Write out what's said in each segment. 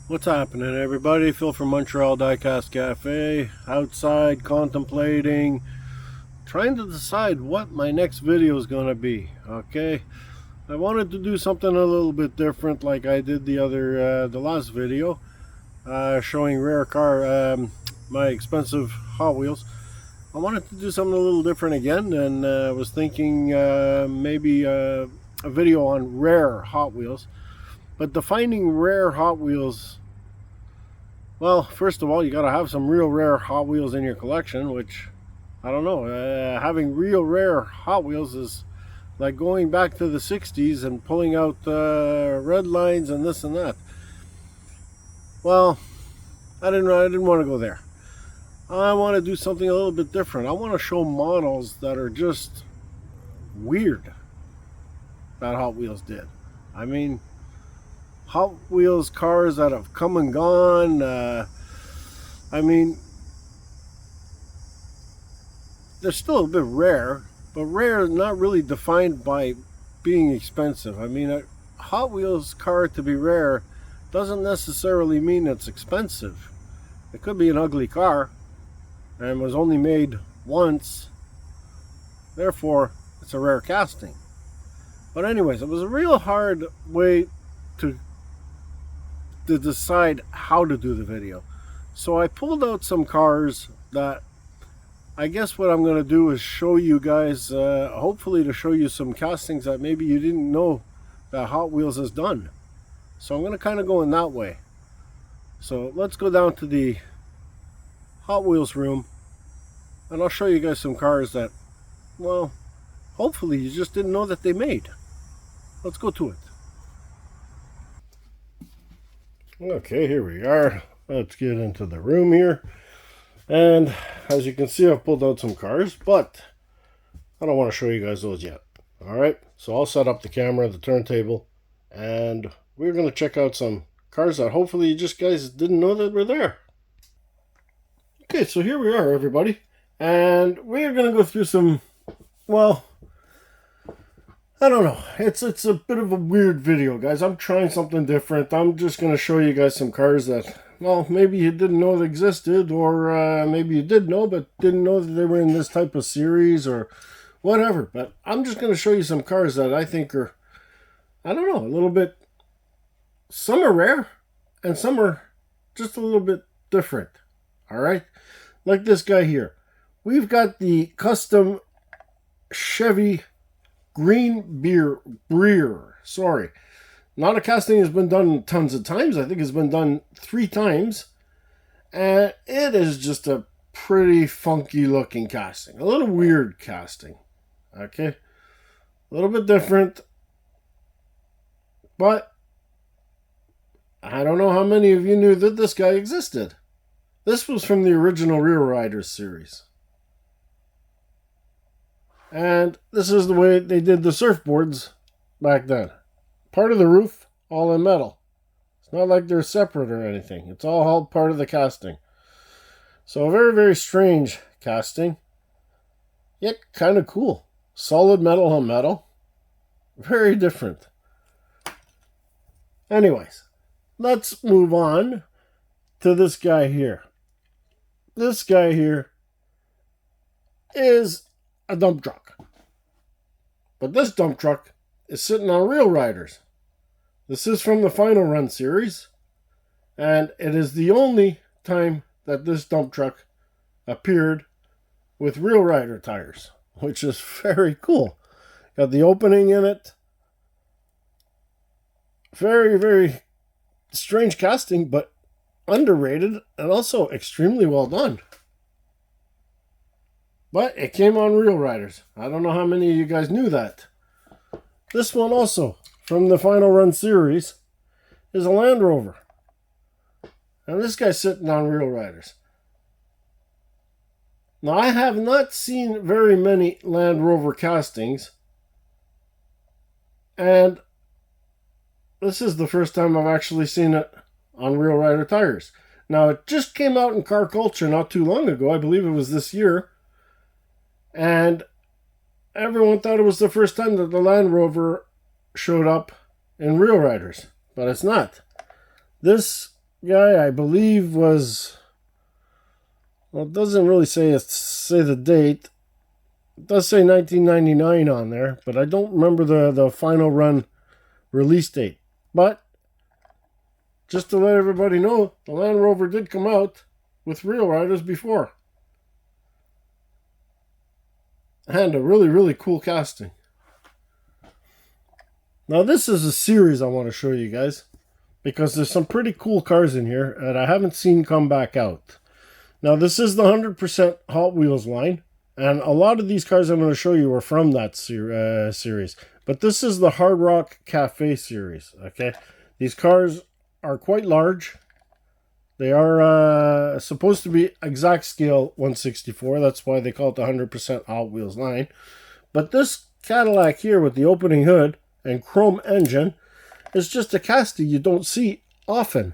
What's happening, everybody? Phil from Montreal Diecast Cafe, outside contemplating, trying to decide what my next video is going to be. Okay, I wanted to do something a little bit different, like I did the last video, showing my expensive Hot Wheels. I wanted to do something a little different again, and was thinking maybe a video on rare Hot Wheels. But defining rare Hot Wheels, well, first of all, you got to have some real rare Hot Wheels in your collection, which, I don't know, having real rare Hot Wheels is like going back to the 60s and pulling out red lines and this and that. Well, I didn't want to go there. I want to do something a little bit different. I want to show models that are just weird that Hot Wheels did. I mean, Hot Wheels cars that have come and gone. I mean, they're still a bit rare, but rare is not really defined by being expensive. I mean, a Hot Wheels car to be rare doesn't necessarily mean it's expensive. It could be an ugly car and was only made once, therefore it's a rare casting. But anyways, it was a real hard way to decide how to do the video. So I pulled out some cars that I guess what I'm going to do is show you guys, hopefully to show you some castings that maybe you didn't know that Hot Wheels has done. So I'm going to kind of go in that way. So let's go down to the Hot Wheels room and I'll show you guys some cars that, well, hopefully you just didn't know that they made. Let's go to it. Okay, here we are. Let's get into the room here. And as you can see, I've pulled out some cars, but I don't want to show you guys those yet. Alright, so I'll set up the camera, the turntable, and we're going to check out some cars that hopefully you just guys didn't know that were there. Okay, so here we are, everybody. And we're going to go through some, well, I don't know. It's a bit of a weird video, guys. I'm trying something different. I'm just going to show you guys some cars that, well, maybe you didn't know that existed, or maybe you did know, but didn't know that they were in this type of series, or whatever. But I'm just going to show you some cars that I think are, I don't know, a little bit, some are rare, and some are just a little bit different. All right? Like this guy here. We've got the custom Chevy Green Brier. Sorry. Not a casting has been done tons of times. I think it's been done 3 times. And it is just a pretty funky looking casting. A little weird casting. Okay. A little bit different. But I don't know how many of you knew that this guy existed. This was from the original Real Riders series. And this is the way they did the surfboards back then. Part of the roof, all in metal. It's not like they're separate or anything. It's all part of the casting. So a very, very strange casting. Yet kind of cool. Solid metal on metal. Very different. Anyways, let's move on to this guy here. This guy here is a dump truck. But this dump truck is sitting on Real Riders. This is from the Final Run series. And it is the only time that this dump truck appeared with Real Rider tires. Which is very cool. Got the opening in it. Very, very strange casting, but underrated and also extremely well done. But it came on Real Riders. I don't know how many of you guys knew that. This one also, from the Final Run series, is a Land Rover. And this guy's sitting on Real Riders. Now, I have not seen very many Land Rover castings. And this is the first time I've actually seen it on Real Rider tires. Now, it just came out in Car Culture not too long ago. I believe it was this year. And everyone thought it was the first time that the Land Rover showed up in Real Riders. But it's not. This guy, I believe, was, well, it doesn't really say the date. It does say 1999 on there, but I don't remember the final run release date. But just to let everybody know, the Land Rover did come out with Real Riders before. And a really, really cool casting. Now this is a series I want to show you guys, because there's some pretty cool cars in here that I haven't seen come back out. Now this is the 100% Hot Wheels line, and a lot of these cars I'm going to show you are from that series. But this is the Hard Rock Cafe series, okay? These cars are quite large. They are supposed to be exact scale 1/64. That's why they call it the 100% Hot Wheels line. But this Cadillac here with the opening hood and chrome engine is just a casting you don't see often.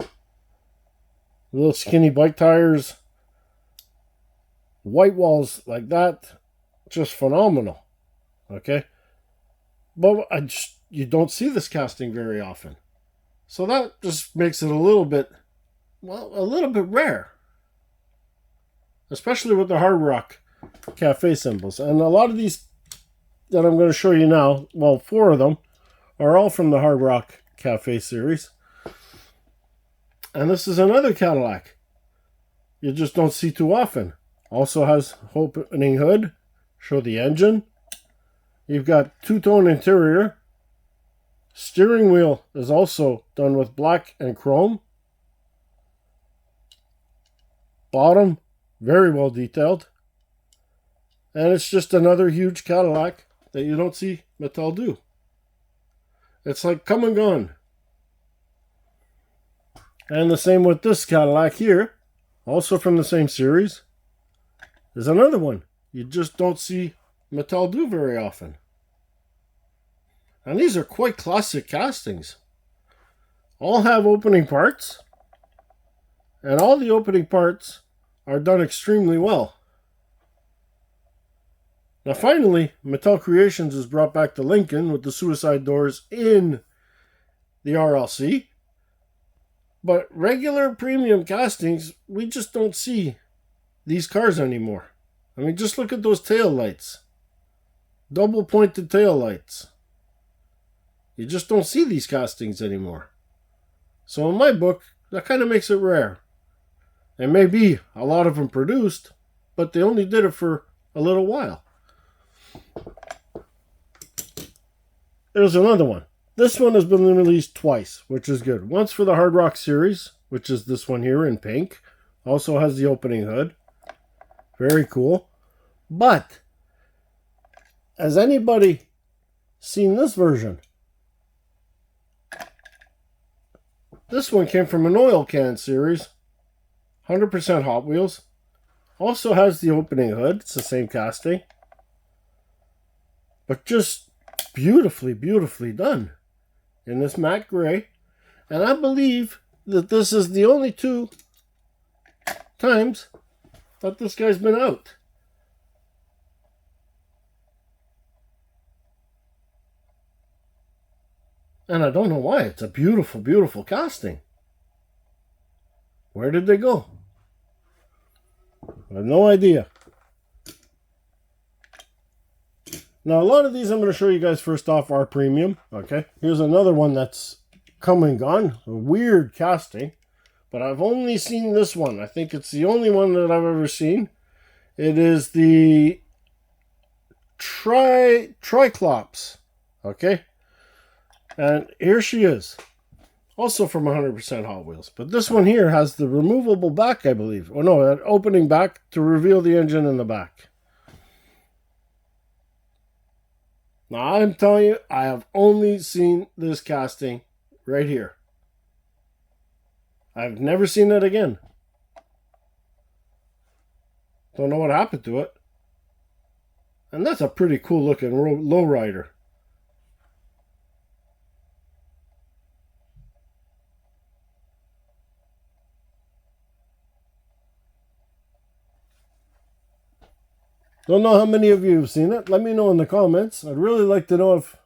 Little skinny bike tires, white walls like that, just phenomenal. Okay, but you don't see this casting very often, so that just makes it a little bit rare, especially with the Hard Rock Cafe symbols. And a lot of these that I'm going to show you now, well, 4 of them are all from the Hard Rock Cafe series. And this is another Cadillac you just don't see too often. Also has opening hood, show the engine. You've got two-tone interior. Steering wheel is also done with black and chrome. Bottom, very well detailed. And it's just another huge Cadillac that you don't see Mattel do. It's like come and gone. And the same with this Cadillac here, also from the same series. There's another one you just don't see Mattel do very often. And these are quite classic castings. All have opening parts. And all the opening parts are done extremely well. Now finally, Mattel Creations has brought back the Lincoln with the suicide doors in the RLC. But regular premium castings, we just don't see these cars anymore. I mean, just look at those tail lights. Double pointed tail lights. You just don't see these castings anymore. So in my book, that kind of makes it rare. And maybe a lot of them produced, but they only did it for a little while. There's another one. This one has been released twice, which is good. Once for the Hard Rock series, which is this one here in pink. Also has the opening hood. Very cool. But, has anybody seen this version? This one came from an oil can series. 100% Hot Wheels. Also has the opening hood. It's the same casting. But just beautifully, beautifully done. In this matte gray. And I believe that this is the only 2 times that this guy's been out. And I don't know why. It's a beautiful, beautiful casting. Where did they go? I have no idea. Now, a lot of these I'm going to show you guys first off are premium. Okay, here's another one that's come and gone. A weird casting. But I've only seen this one. I think it's the only one that I've ever seen. It is the Triclops. Okay? And here she is. Also from 100% Hot Wheels. But this one here has the removable back, I believe. Oh no, an opening back to reveal the engine in the back. Now I'm telling you, I have only seen this casting right here. I've never seen it again. Don't know what happened to it. And that's a pretty cool looking lowrider. Don't know how many of you have seen it. Let me know in the comments. I'd really like to know if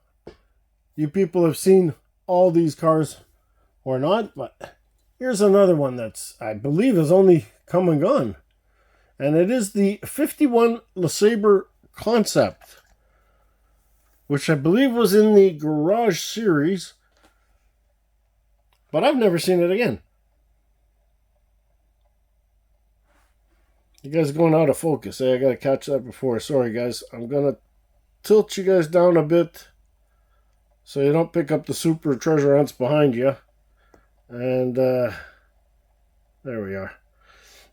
you people have seen all these cars or not. But Here's another one that's, I believe, is only come and gone. And it is the 51 LeSabre Concept, which I believe was in the Garage series, but I've never seen it again. You guys are going out of focus. Hey, I got to catch that before. Sorry, guys. I'm going to tilt you guys down a bit so you don't pick up the super treasure hunts behind you. And there we are.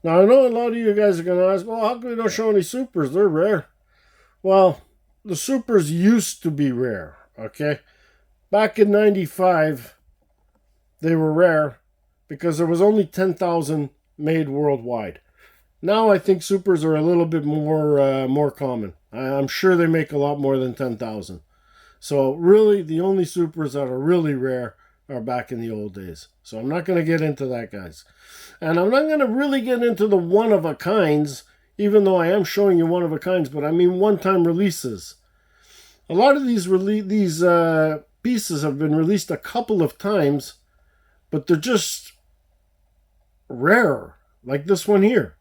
Now, I know a lot of you guys are going to ask, well, how come we don't show any supers? They're rare. Well, the supers used to be rare, okay? Back in 95, they were rare because there was only 10,000 made worldwide. Now I think supers are a little bit more common. I'm sure they make a lot more than 10,000. So really, the only supers that are really rare are back in the old days. So I'm not going to get into that, guys. And I'm not going to really get into the one-of-a-kinds, even though I am showing you one-of-a-kinds, but I mean one-time releases. A lot of these pieces have been released a couple of times, but they're just rare, like this one here.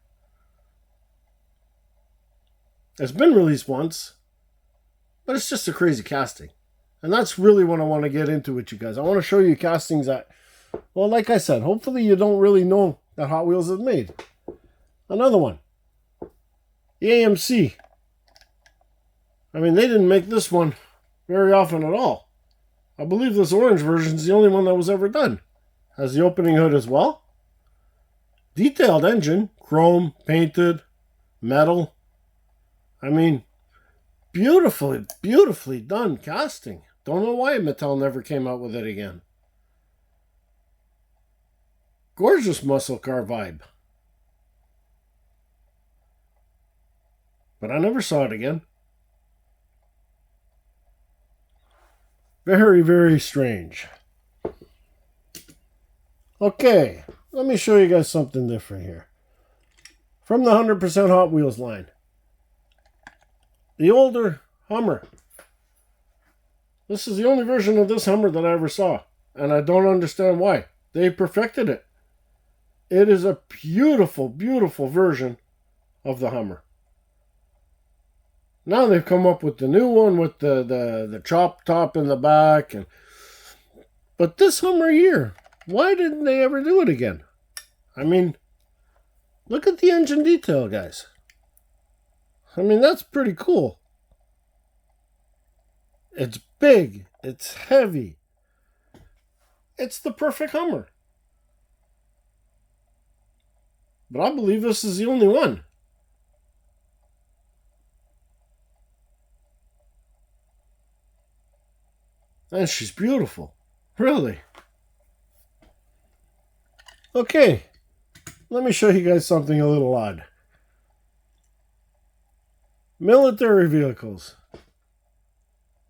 It's been released once, but it's just a crazy casting. And that's really what I want to get into with you guys. I want to show you castings that, well, like I said, hopefully you don't really know that Hot Wheels has made. Another one. The AMC. I mean, they didn't make this one very often at all. I believe this orange version is the only one that was ever done. Has the opening hood as well. Detailed engine. Chrome, painted, metal. I mean, beautifully done casting. Don't know why Mattel never came out with it again. Gorgeous muscle car vibe. But I never saw it again. Very, very strange. Okay, let me show you guys something different here. From the 100% Hot Wheels line. The older Hummer. This is the only version of this Hummer that I ever saw. And I don't understand why. They perfected it. It is a beautiful, beautiful version of the Hummer. Now they've come up with the new one with the chop top in the back. But this Hummer here, why didn't they ever do it again? I mean, look at the engine detail, guys. I mean, that's pretty cool. It's big. It's heavy. It's the perfect Hummer. But I believe this is the only one. And she's beautiful. Really. Okay. Let me show you guys something a little odd. Military vehicles.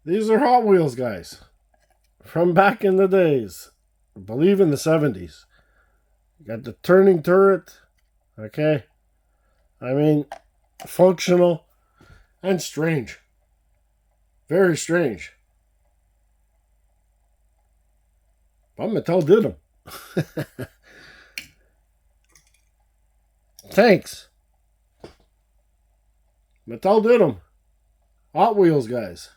These are Hot Wheels, guys. From back in the days. I believe in the 70s. You got the turning turret. Okay. I mean, functional and strange. Very strange. But Mattel did them. Tanks. Mattel did them. Hot Wheels, guys.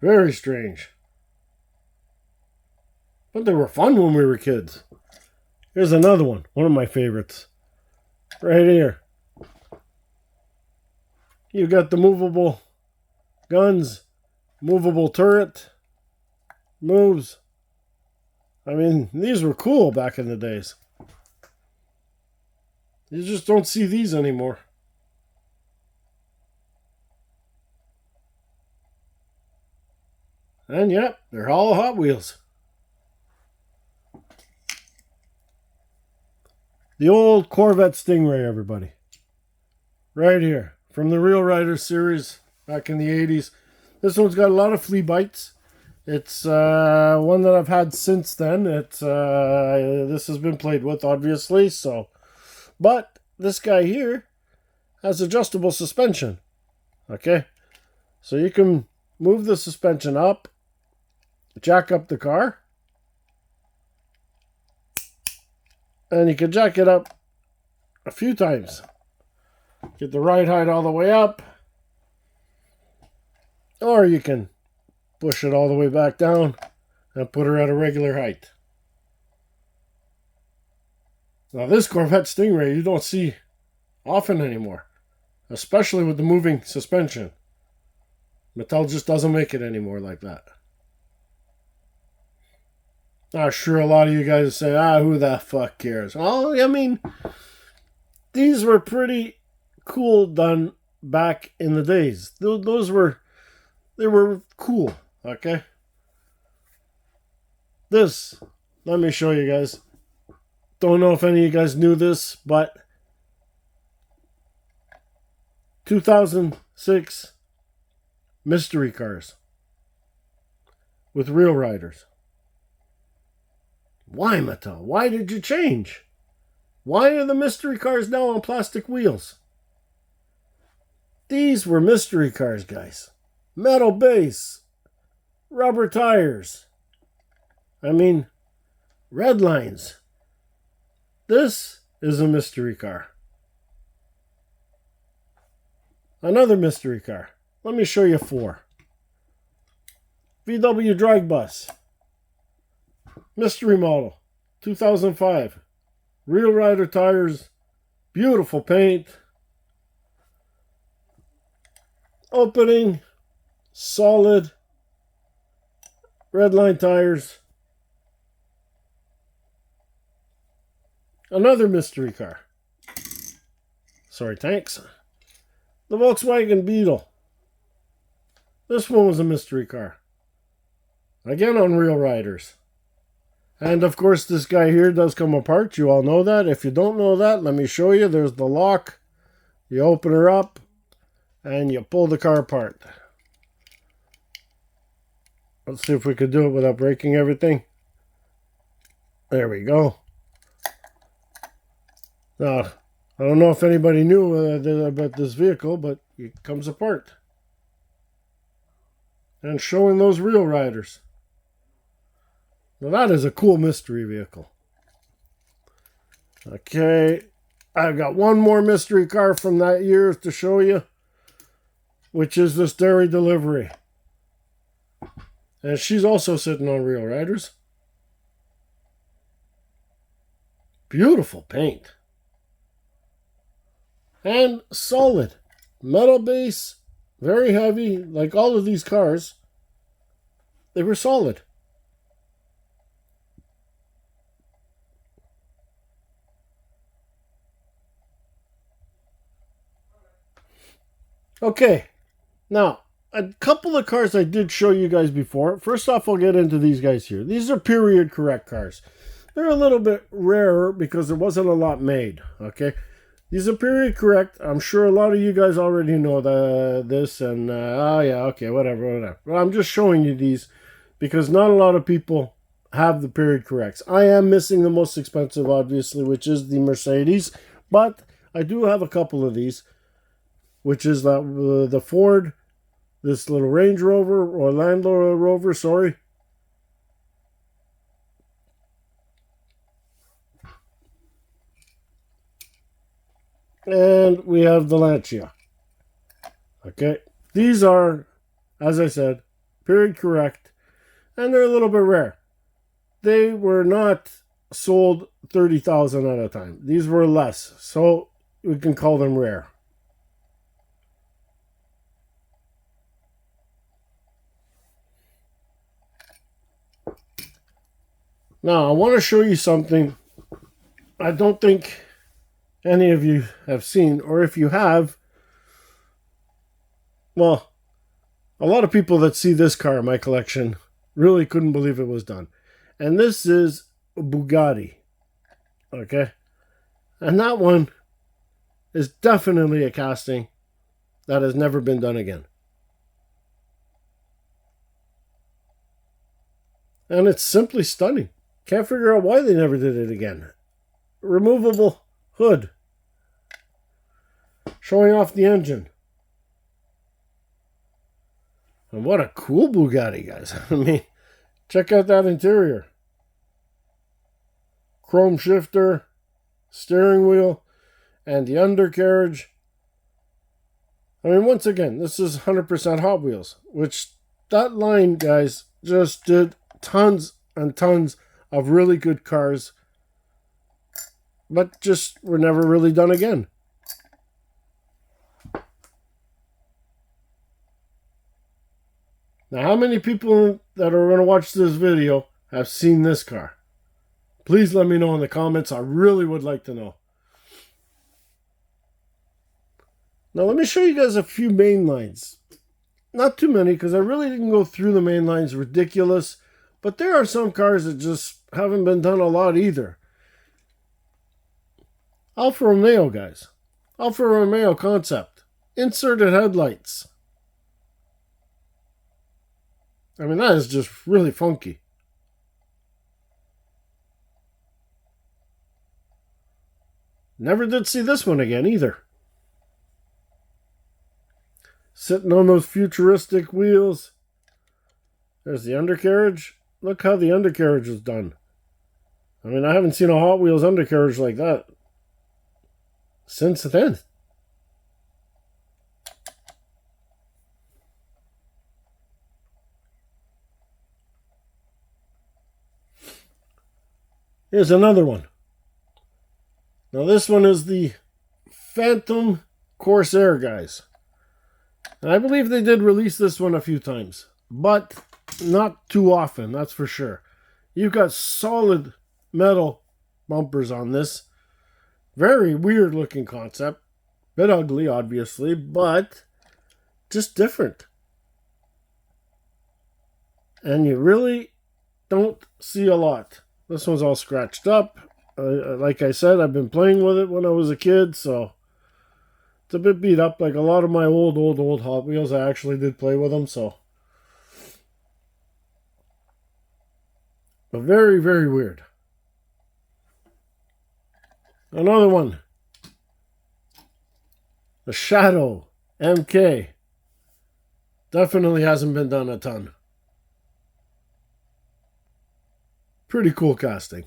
Very strange. But they were fun when we were kids. Here's another one of my favorites. Right here. You got the movable guns, movable turret, moves. I mean, these were cool back in the days. You just don't see these anymore. And yep, they're all Hot Wheels. The old Corvette Stingray, everybody. Right here. From the Real Riders series back in the 80s. This one's got a lot of flea bites. It's one that I've had since then. This has been played with, obviously. But this guy here has adjustable suspension. Okay? So you can move the suspension up, jack up the car, and you can jack it up a few times. Get the ride height all the way up, or you can push it all the way back down and put her at a regular height. Now this Corvette Stingray you don't see often anymore, especially with the moving suspension. Mattel just doesn't make it anymore like that. I'm sure a lot of you guys say, who the fuck cares? Well, I mean, these were pretty cool done back in the days. They were cool, okay? This, let me show you guys. Don't know if any of you guys knew this, but 2006 mystery cars with real riders. Why, Mattel? Why did you change? Why are the mystery cars now on plastic wheels? These were mystery cars, guys. Metal base, rubber tires. I mean, red lines. This is a mystery car. Another mystery car. Let me show you 4. VW drag bus. Mystery model. 2005. Real rider tires. Beautiful paint. Opening. Solid. Red line tires. Another mystery car. Sorry, tanks. The Volkswagen Beetle. This one was a mystery car. Again on real riders. And of course this guy here does come apart. You all know that. If you don't know that, let me show you. There's the lock. You open her up and you pull the car apart. Let's see if we could do it without breaking everything. There we go. Now, I don't know if anybody knew about this vehicle, but it comes apart. And showing those real riders. Now that is a cool mystery vehicle. Okay, I've got one more mystery car from that year to show you, which is this dairy delivery. And she's also sitting on real riders. Beautiful paint. And solid. Metal base. Very heavy. Like all of these cars. They were solid. Okay. Now, a couple of cars I did show you guys before. First off, I'll get into these guys here. These are period correct cars. They're a little bit rarer because there wasn't a lot made. Okay. These are period correct. I'm sure a lot of you guys already know this and, oh yeah, okay, whatever. But I'm just showing you these because not a lot of people have the period corrects. I am missing the most expensive, obviously, which is the Mercedes. But I do have a couple of these, which is the Ford, this little Range Rover, or Land Rover, sorry. And we have the Lancia. Okay. These are, as I said, period correct. And they're a little bit rare. They were not sold 30,000 at a time. These were less. So we can call them rare. Now, I want to show you something I don't think any of you have seen, or if you have, well, a lot of people that see this car in my collection really couldn't believe it was done. And this is a Bugatti. Okay? And that one is definitely a casting that has never been done again. And it's simply stunning. Can't figure out why they never did it again. Removable hood. Showing off the engine. And what a cool Bugatti, guys. I mean, check out that interior. Chrome shifter, steering wheel, and the undercarriage. I mean, once again, this is 100% Hot Wheels, which that line, guys, just did tons and tons of really good cars, but just were never really done again. Now, how many people that are going to watch this video have seen this car? Please let me know in the comments. I really would like to know. Now, let me show you guys a few main lines. Not too many, because I really didn't go through the main lines. Ridiculous. But there are some cars that just haven't been done a lot either. Alfa Romeo, guys. Alfa Romeo concept. Inserted headlights. I mean, that is just really funky. Never did see this one again either. Sitting on those futuristic wheels. There's the undercarriage. Look how the undercarriage is done. I mean, I haven't seen a Hot Wheels undercarriage like that since then. Here's another one. Now this one is the Phantom Corsair, guys. And I believe they did release this one a few times, but not too often, that's for sure. You've got solid metal bumpers on this. Very weird looking concept. Bit ugly, obviously, but just different. And you really don't see a lot. This one's all scratched up. Like I said, I've been playing with it when I was a kid, so it's a bit beat up. Like a lot of my old Hot Wheels, I actually did play with them, so. But very, very weird. Another one. The Shadow MK. Definitely hasn't been done a ton. Pretty cool casting.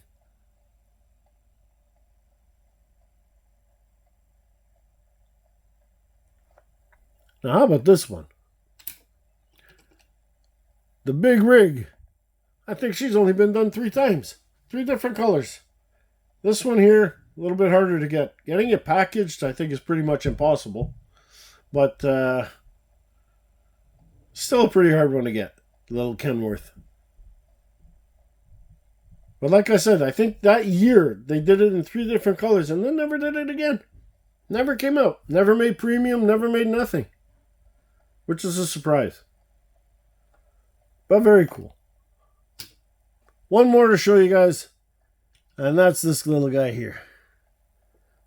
Now, how about this one? The Big Rig. I think she's only been done 3 times. 3 different colors. This one here, a little bit harder to get. Getting it packaged, I think, is pretty much impossible. But still a pretty hard one to get. Little Kenworth. But like I said, I think that year they did it in 3 different colors and then never did it again. Never came out. Never made premium, never made nothing. Which is a surprise. But very cool. One more to show you guys. And that's this little guy here.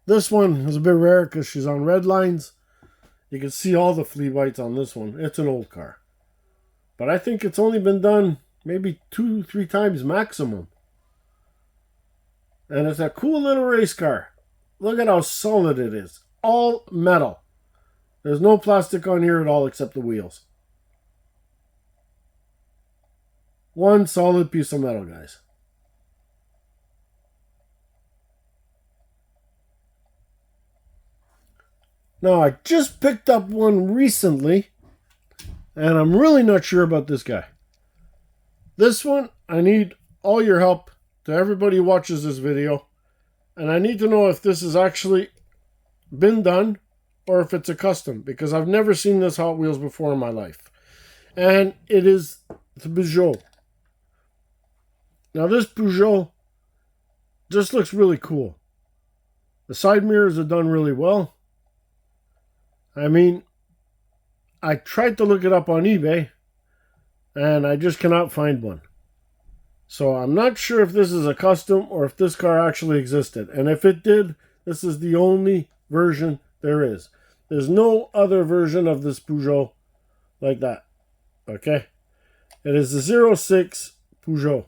This one is a bit rare because she's on red lines. You can see all the flea bites on this one. It's an old car. But I think it's only been done maybe 2-3 times maximum. And it's a cool little race car. Look at how solid it is. All metal. There's no plastic on here at all except the wheels. One solid piece of metal, guys. Now, I just picked up one recently, and I'm really not sure about this guy. This one, I need all your help to everybody who watches this video, and I need to know if this has actually been done or if it's a custom, because I've never seen this Hot Wheels before in my life. And it is the Peugeot. Now, this Peugeot just looks really cool. The side mirrors are done really well. I mean, I tried to look it up on eBay, and I just cannot find one. So I'm not sure if this is a custom or if this car actually existed. And if it did, this is the only version there is. There's no other version of this Peugeot like that. Okay? It is the 06 Peugeot.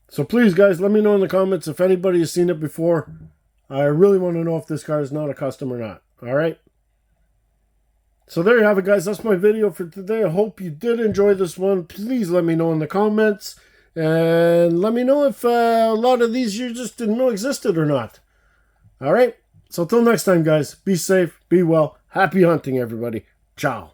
So please, guys, let me know in the comments if anybody has seen it before. I really want to know if this car is not a custom or not. All right. So there you have it, guys. That's my video for today. I hope you did enjoy this one. Please let me know in the comments. And let me know if a lot of these you just didn't know existed or not. All right. So till next time, guys, be safe, be well. Happy hunting, everybody. Ciao.